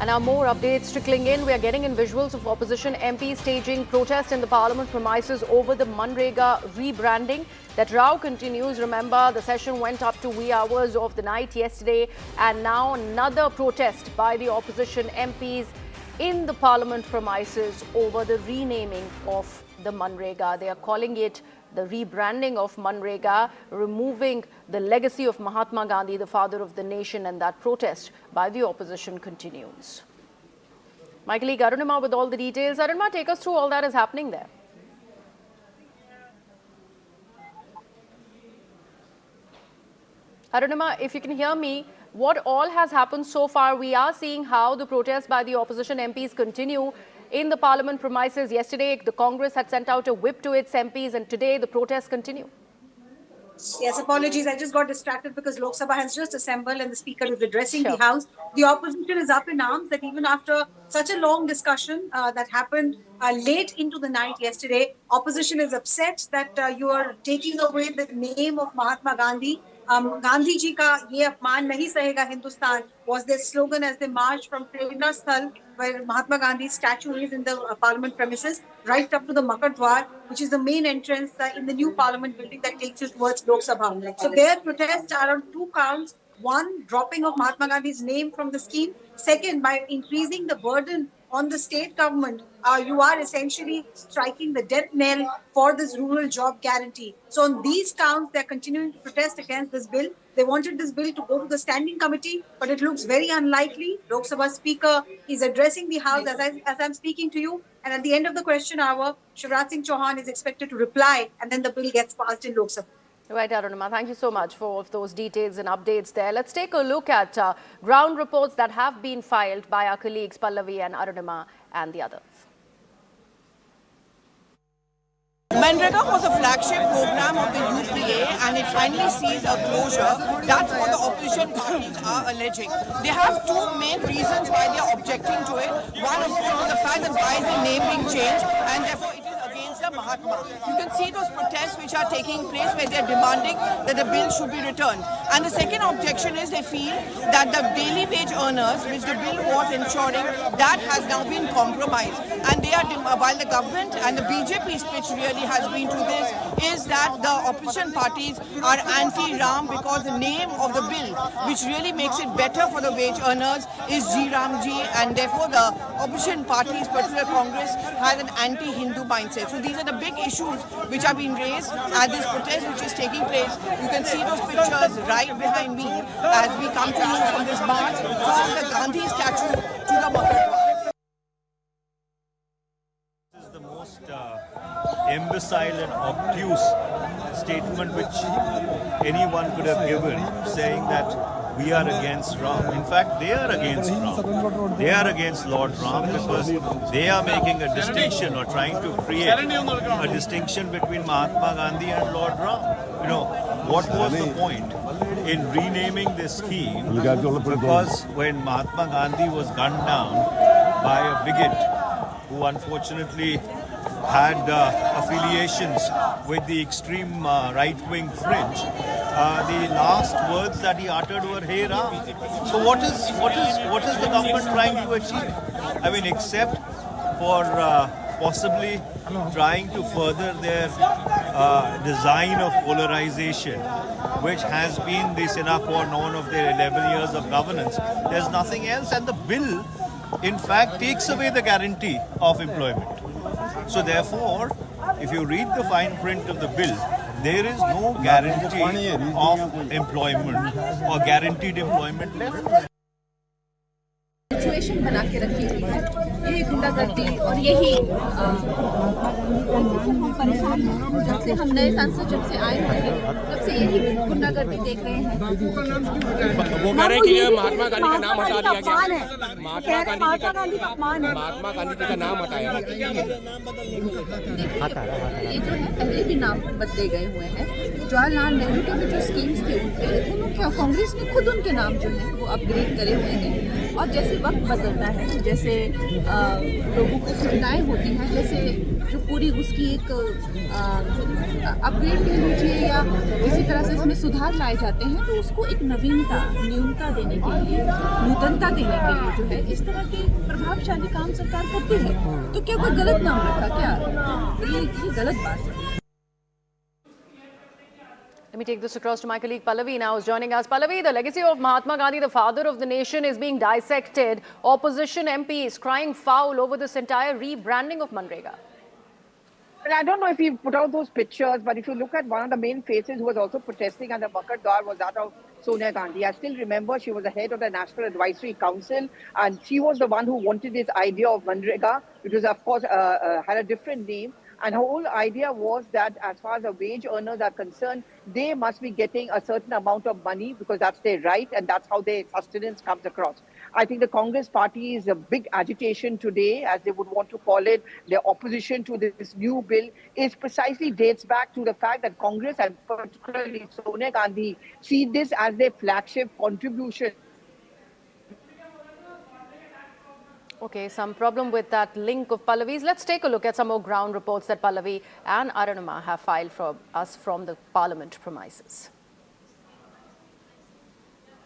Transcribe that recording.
And now more updates trickling in. We are getting in visuals of opposition MPs staging protest in the parliament premises over the Manrega rebranding. That row continues. Remember, the session went up to wee hours of the night yesterday, and now another protest by the opposition MPs in the parliament premises over the renaming of the Manrega. They are calling it the rebranding of Manrega, removing the legacy of Mahatma Gandhi, the father of the nation, and that protest by the opposition continues. My colleague Arunima with all the details. Arunima, take us through all that is happening there. Arunima, if you can hear me, what all has happened so far? We are seeing how the protests by the opposition MPs continue in the parliament premises. Yesterday, the Congress had sent out a whip to its MPs, and today the protests continue. Yes, apologies. I just got distracted because Lok Sabha has just assembled and the Speaker is addressing the House. The opposition is up in arms that even after such a long discussion that happened late into the night yesterday, opposition is upset that you are taking away the name of Mahatma Gandhi. Gandhi ji ka ye apman nahi sahega Hindustan was their slogan as they marched from Prerna Sthal, where Mahatma Gandhi's statue is in the parliament premises, right up to the Makar Dwar, which is the main entrance in the new parliament building that takes you towards Lok Sabha. So their protests are on two counts. One, dropping of Mahatma Gandhi's name from the scheme. Second, by increasing the burden on the state government, you are essentially striking the death knell for this rural job guarantee. So on these counts, they're continuing to protest against this bill. They wanted this bill to go to the standing committee, but it looks very unlikely. Lok Sabha Speaker is addressing the House as I'm speaking to you. And at the end of the question hour, Shivraj Singh Chauhan is expected to reply, and then the bill gets passed in Lok Sabha. Right, Arunima, thank you so much for all of those details and updates there. Let's take a look at ground reports that have been filed by our colleagues Pallavi and Arunima and the others. Manrega was a flagship program of the UPA and it finally sees a closure. That's what the opposition parties are alleging. They have two main reasons why they are objecting to it. One, of course, is the fact that why is the name being changed, and therefore it is against the Mahatma. You can see those protests which are taking place where they are demanding that the bill should be returned. And the second objection is they feel that the daily wage earners, which the bill was ensuring, that has now been compromised. And they are, while the government and the BJP's pitch really has been to this, is that the opposition parties are anti-Ram because the name of the bill, which really makes it better for the wage earners, is Ji Ram Ji, and therefore the opposition parties, particularly Congress, has an anti-Hindu mindset. So these are the big issues which are being raised at this protest which is taking place. You can see those pictures right behind me as we come to you from this march from the Gandhi statue to the Makar Dwar. This is the most imbecile and obtuse statement which anyone could have given, saying that we are against Ram. In fact, they are against Ram. They are against Lord Ram because they are making a distinction or trying to create a distinction between Mahatma Gandhi and Lord Ram. You know, what was the point in renaming this scheme? Because when Mahatma Gandhi was gunned down by a bigot who unfortunately had affiliations with the extreme right-wing fringe, the last words that he uttered were "Hey Ram." So what is the government trying to achieve? I mean, except for possibly trying to further their design of polarization, which has been the sine qua non of their 11 years of governance. There's nothing else, and the bill, in fact, takes away the guarantee of employment. So therefore, if you read the fine print of the bill, there is no guarantee of employment or guaranteed employment left. Situation बना के रखी हुई है, यही गुंडागर्दी और यही परेशान हैं। जब से हम नए सांसद जब से आए हुए हैं तब से यही गुंडागर्दी देख रहे हैं। वो कह रहे हैं कि ये महात्मा गांधी का नाम हटा दिया गया। महात्मा गांधी जी का नाम हटाया गया। ये जो है पहले भी नाम बदले गए हुए हैं। जवाहरलाल नेहरू के जो स्कीम्स थे उनके कांग्रेस ने खुद उनके नाम जो है वो अपग्रेड करे हुए हैं। और जैसे वक्त बदलता है, जैसे लोगों को सुविधाएं होती हैं, जैसे जो पूरी उसकी एक अपग्रेड कह लीजिए या किसी तरह से इसमें सुधार लाए जाते हैं, तो उसको एक न्यूनता देने के लिए, नूतनता देने के लिए जो है इस तरह के प्रभावशाली काम सरकार करती है। तो क्या कोई गलत नाम रखा क्या? ये गलत बात है। Let me take this across to my colleague Pallavi now, who's joining us. Pallavi, the legacy of Mahatma Gandhi, the father of the nation, is being dissected. Opposition MPs crying foul over this entire rebranding of Manrega. Well, I don't know if he put out those pictures, but if you look at one of the main faces who was also protesting at the Makar Dar was that of Sonia Gandhi. I still remember she was the head of the National Advisory Council, and she was the one who wanted this idea of Manrega, which was, of course, had a different name. And her whole idea was that as far as the wage earners are concerned, they must be getting a certain amount of money because that's their right and that's how their sustenance comes across. I think the Congress party is a big agitation today, as they would want to call it. Their opposition to this new bill is precisely dates back to the fact that Congress and particularly Sonia Gandhi see this as their flagship contribution. Okay, some problem with that link of Pallavi's. Let's take a look at some more ground reports that Pallavi and Arunama have filed for us from the Parliament premises.